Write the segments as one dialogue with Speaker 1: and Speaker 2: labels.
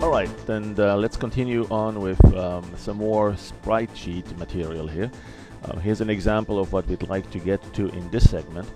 Speaker 1: Alright, then let's continue on with some more sprite sheet material here. Here's an example of what we'd like to get to in this segment.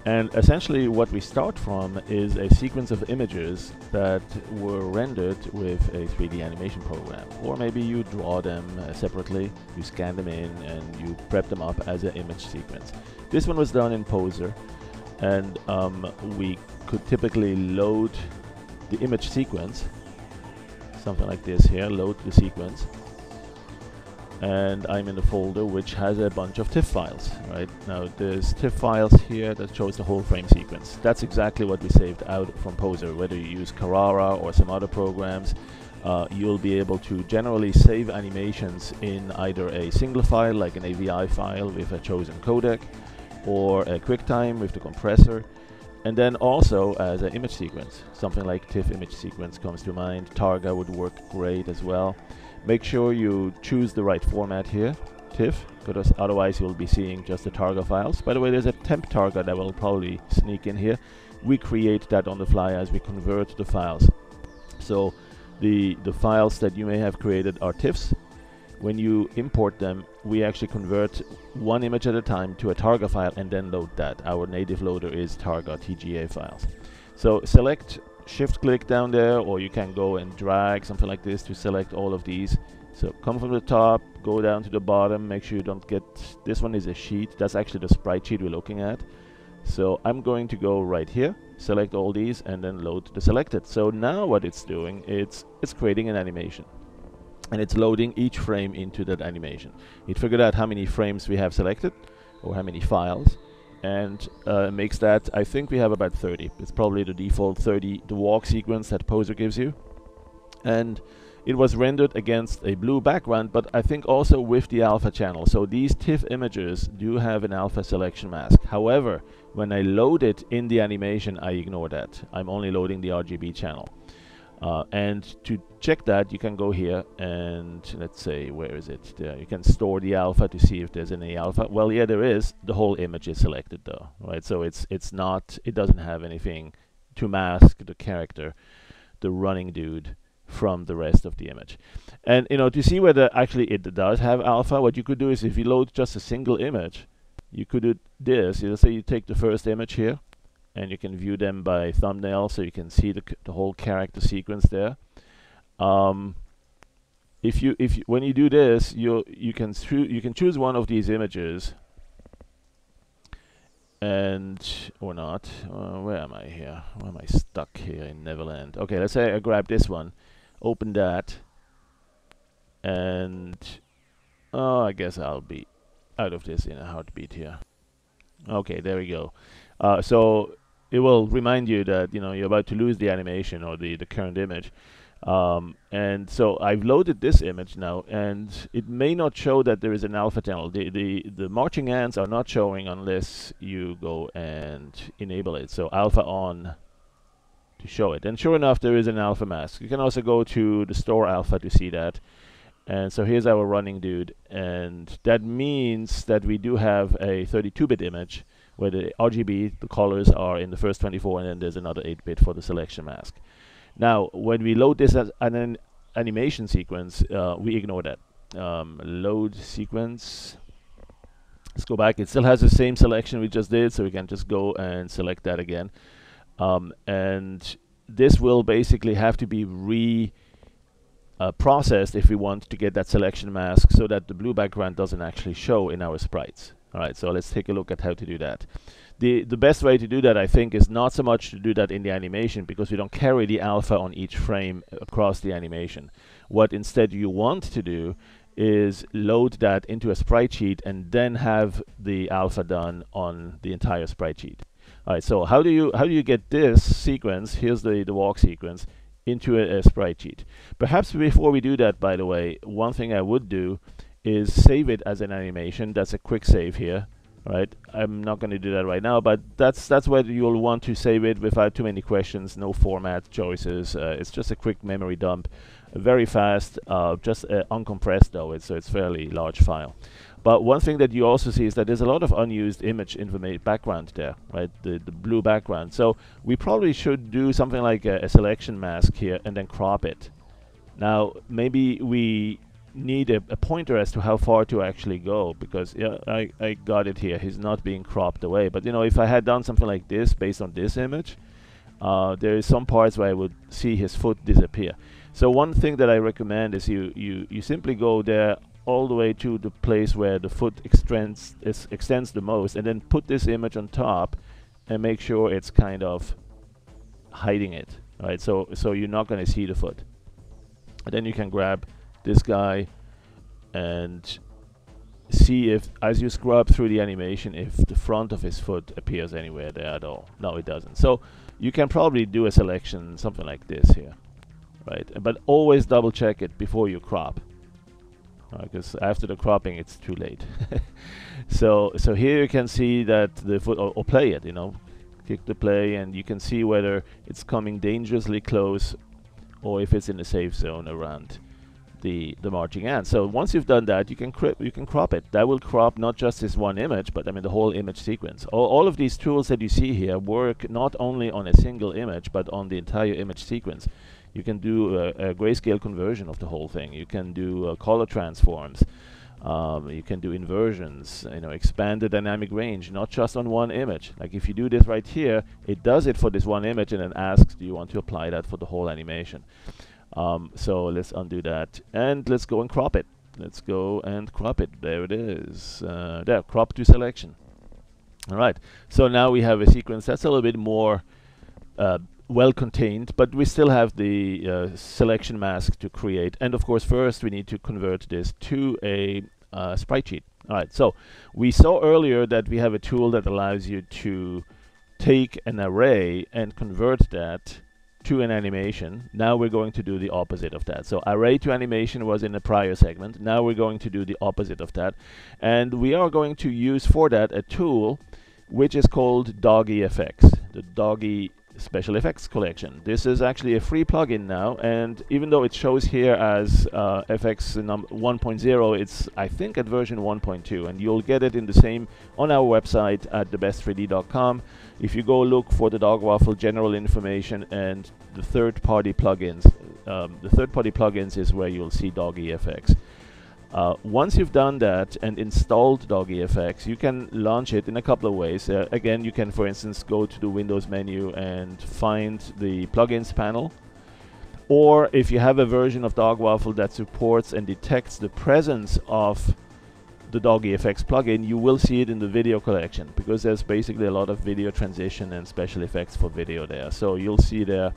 Speaker 1: And essentially what we start from is a sequence of images that were rendered with a 3D animation program. Or maybe you draw them separately, you scan them in, and you prep them up as an image sequence. This one was done in Poser, and we could typically load the image sequence, something like this here, load the sequence. And I'm in a folder which has a bunch of TIFF files, right? Now there's TIFF files here that shows the whole frame sequence. That's exactly what we saved out from Poser. Whether you use Carrara or some other programs, you'll be able to generally save animations in either a single file, like an AVI file with a chosen codec, or a QuickTime with the compressor, and then also as an image sequence. Something like TIFF image sequence comes to mind. Targa would work great as well. Make sure you choose the right format here, TIFF, because otherwise you'll be seeing just the Targa files. By the way, there's a temp Targa that will probably sneak in here. We create that on the fly as we convert the files. So the files that you may have created are TIFFs. When you import them, we actually convert one image at a time to a Targa file and then load that. Our native loader is Targa TGA files. So select, shift click down there, or you can go and drag something like this to select all of these. So come from the top, go down to the bottom, make sure you don't get, this one is a sheet, that's actually the sprite sheet we're looking at. So I'm going to go right here, select all these, and then load the selected. So now what it's doing, it's creating an animation. And it's loading each frame into that animation. It figured out how many frames we have selected, or how many files, and makes that, I think we have about 30. It's probably the default 30, the walk sequence that Poser gives you. And it was rendered against a blue background, but I think also with the alpha channel. So these TIFF images do have an alpha selection mask. However, when I load it in the animation, I ignore that. I'm only loading the RGB channel. And to check that, you can go here and let's say, where is it? There. You can store the alpha to see if there's any alpha. Well, yeah, there is. The whole image is selected though, right? So it's not, it doesn't have anything to mask the character, the running dude, from the rest of the image. And you know, to see whether actually it does have alpha, what you could do is if you load just a single image, you could do this. Let's say you take the first image here, and you can view them by thumbnail, so you can see the whole character sequence there. When you do this, you can choose one of these images, and or not. Where am I here? Why am I stuck here in Neverland? Okay, let's say I grab this one, open that, and I guess I'll be out of this in a heartbeat here. Okay, there we go. So it will remind you that you're about to lose the animation or the current image. And so I've loaded this image now, and it may not show that there is an alpha channel. The marching ants are not showing unless you go and enable it. So alpha on to show it. And sure enough, there is an alpha mask. You can also go to the store alpha to see that. And so here's our running dude, and that means that we do have a 32-bit image where the RGB, the colors are in the first 24, and then there's another 8-bit for the selection mask. Now, when we load this as an animation sequence, we ignore that. Load sequence. Let's go back. It still has the same selection we just did, so we can just go and select that again. And this will basically have to be processed if we want to get that selection mask so that the blue background doesn't actually show in our sprites. Alright, so let's take a look at how to do that. The best way to do that, I think, is not so much to do that in the animation, because we don't carry the alpha on each frame across the animation. What instead you want to do is load that into a sprite sheet and then have the alpha done on the entire sprite sheet. Alright, so how do you get this sequence, here's the walk sequence, into a sprite sheet? Perhaps before we do that, by the way, one thing I would do is save it as an animation. That's a quick save here, right? I'm not going to do that right now, but that's where you'll want to save it without too many questions, no format choices. It's just a quick memory dump, very fast, just uncompressed though, so it's fairly large file. But one thing that you also see is that there's a lot of unused image information background there, right? The blue background. So we probably should do something like a selection mask here and then crop it. Now maybe we need a pointer as to how far to actually go, because yeah, I got it here. He's not being cropped away. But you know, if I had done something like this based on this image, there is some parts where I would see his foot disappear. So one thing that I recommend is you simply go there all the way to the place where the foot extends the most, and then put this image on top and make sure it's kind of hiding it, right? So you're not going to see the foot. And then you can grab this guy and see if, as you scrub through the animation, if the front of his foot appears anywhere there at all. No, it doesn't. So you can probably do a selection, something like this here, right? But always double check it before you crop, because after the cropping it's too late. So here you can see that the foot, or play it, you know, click the play, and you can see whether it's coming dangerously close or if it's in the safe zone around the marching ant. So once you've done that, you can crop it. That will crop not just this one image, but I mean the whole image sequence. All of these tools that you see here work not only on a single image, but on the entire image sequence. You can do a grayscale conversion of the whole thing. You can do color transforms. You can do inversions, you know, expand the dynamic range, not just on one image. Like if you do this right here, it does it for this one image and then asks, do you want to apply that for the whole animation? So let's undo that and let's go and crop it. Let's go and crop it. There it is. There, crop to selection. All right. So now we have a sequence that's a little bit more well contained, but we still have the selection mask to create. And of course, first we need to convert this to a sprite sheet. All right. So we saw earlier that we have a tool that allows you to take an array and convert that to an animation. Now we're going to do the opposite of that. So array to animation was in the prior segment. Now we're going to do the opposite of that. And we are going to use for that a tool which is called Doggy Effects, the Doggy Special Effects Collection. This is actually a free plugin now, and even though it shows here as FX 1.0, it's I think at version 1.2, and you'll get it in the same on our website at thebest3d.com. If you go look for the Dog Waffle general information and the third-party plugins, the third-party plugins is where you'll see Doggy Effects. Once you've done that and installed Doggy Effects, you can launch it in a couple of ways. Again, you can, for instance, go to the Windows menu and find the plugins panel. Or if you have a version of Dog Waffle that supports and detects the presence of the Doggy Effects plugin, you will see it in the video collection, because there's basically a lot of video transition and special effects for video there. So you'll see there,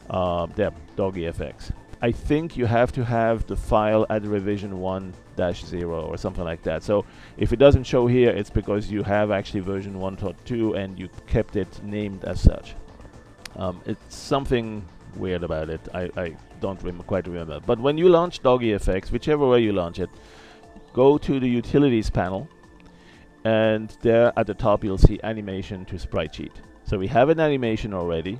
Speaker 1: Doggy Effects. I think you have to have the file at revision 1-0 or something like that. So if it doesn't show here, it's because you have actually version 1.2 and you kept it named as such. It's something weird about it. I don't quite remember. But when you launch Doggy Effects, whichever way you launch it, go to the Utilities panel, and there at the top you'll see Animation to Sprite Sheet. So we have an animation already,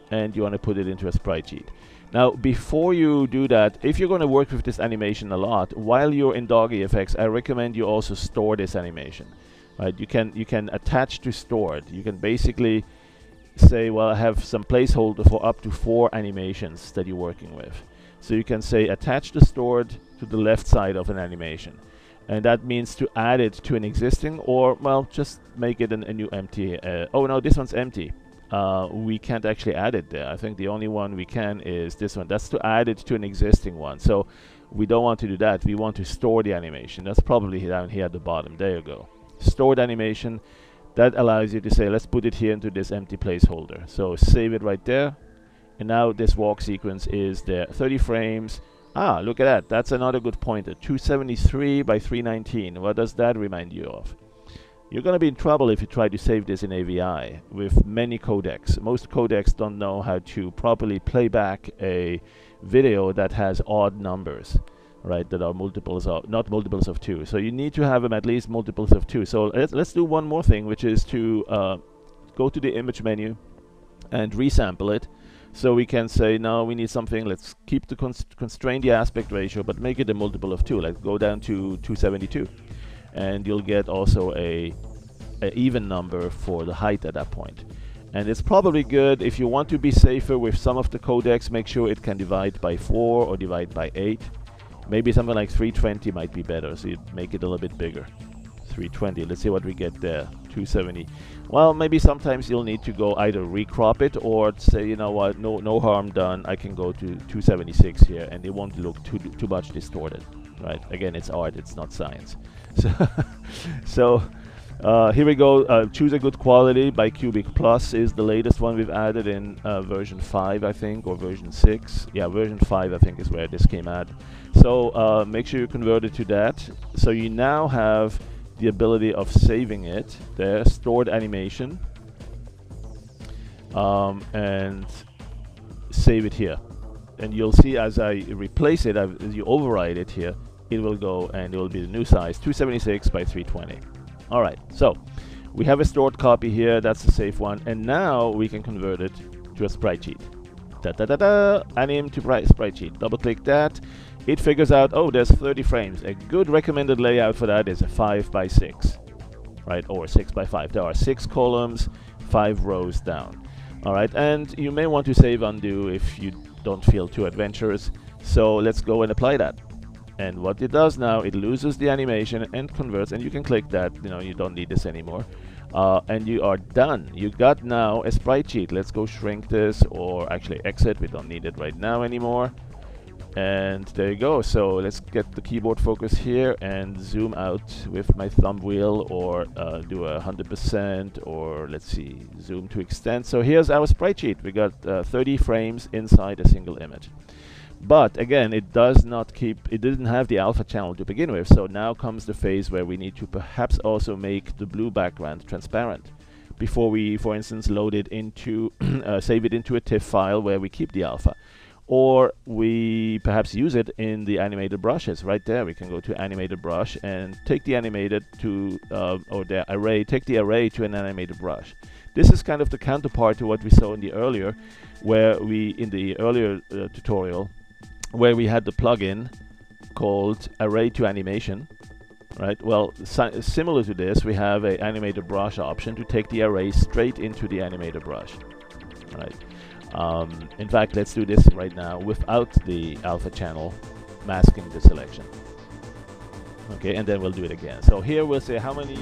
Speaker 1: and you want to put it into a sprite sheet. Now, before you do that, if you're going to work with this animation a lot, while you're in Doggy Effects, I recommend you also store this animation. Right? You can attach to stored. You can basically say, well, I have some placeholder for up to 4 animations that you're working with. So you can say attach the stored to the left side of an animation. And that means to add it to an existing, or, well, just make it a new empty. Oh, no, this one's empty. We can't actually add it there. I think the only one we can is this one. That's to add it to an existing one. So we don't want to do that. We want to store the animation. That's probably down here at the bottom. There you go. Stored animation. That allows you to say, let's put it here into this empty placeholder. So save it right there. And now this walk sequence is there. 30 frames. Ah, look at that. That's another good pointer. 273 by 319. What does that remind you of? You're going to be in trouble if you try to save this in AVI with many codecs. Most codecs don't know how to properly play back a video that has odd numbers, right? That are multiples of, not multiples of 2. So you need to have them at least multiples of 2. So let's do one more thing, which is to go to the image menu and resample it. So we can say, no, we need something. Let's keep the constrain the aspect ratio, but make it a multiple of 2. Let's go down to 272. and you'll get also a even number for the height at that point. And it's probably good if you want to be safer with some of the codecs, make sure it can divide by 4 or divide by 8. Maybe something like 320 might be better, so you make it a little bit bigger. 320, let's see what we get there. 270. Well, maybe sometimes you'll need to go either recrop it or say, you know what, no harm done, I can go to 276 here and it won't look too much distorted, right? Again, it's art, it's not science. So here we go. Choose a good quality. Bicubic Plus is the latest one we've added in version 5, I think, or version 6. Yeah, version 5, I think, is where this came at. So make sure you convert it to that. So you now have the ability of saving it there, stored animation, and save it here. And you'll see as I replace it, as you override it here, it will go and it will be the new size, 276 by 320. All right, so we have a stored copy here, that's the safe one, and now we can convert it to a sprite sheet. Anim to sprite sheet. Double click that. It figures out, oh, there's 30 frames. A good recommended layout for that is a 5 by 6, right, or 6 by 5. There are 6 columns, 5 rows down. All right, and you may want to save undo if you don't feel too adventurous. So let's go and apply that. And what it does now, it loses the animation and converts, and you can click that, you know, you don't need this anymore. And you are done. You got now a sprite sheet. Let's go shrink this, or actually exit. We don't need it right now anymore. And there you go. So let's get the keyboard focus here and zoom out with my thumb wheel, or do 100%, or let's see, zoom to extend. So here's our sprite sheet. We got 30 frames inside a single image. But again, it didn't have the alpha channel to begin with, so now comes the phase where we need to perhaps also make the blue background transparent before we, for instance, load it into, save it into a TIFF file where we keep the alpha. Or we perhaps use it in the animated brushes. Right there, we can go to animated brush and take the animated to, or the array, take the array to an animated brush. This is kind of the counterpart to what we saw in the earlier, tutorial, where we had the plugin called Array to Animation, right? Well, similar to this, we have an animated brush option to take the array straight into the animated brush, right? In fact, let's do this right now without the alpha channel masking the selection. Okay, and then we'll do it again. So here we'll say how many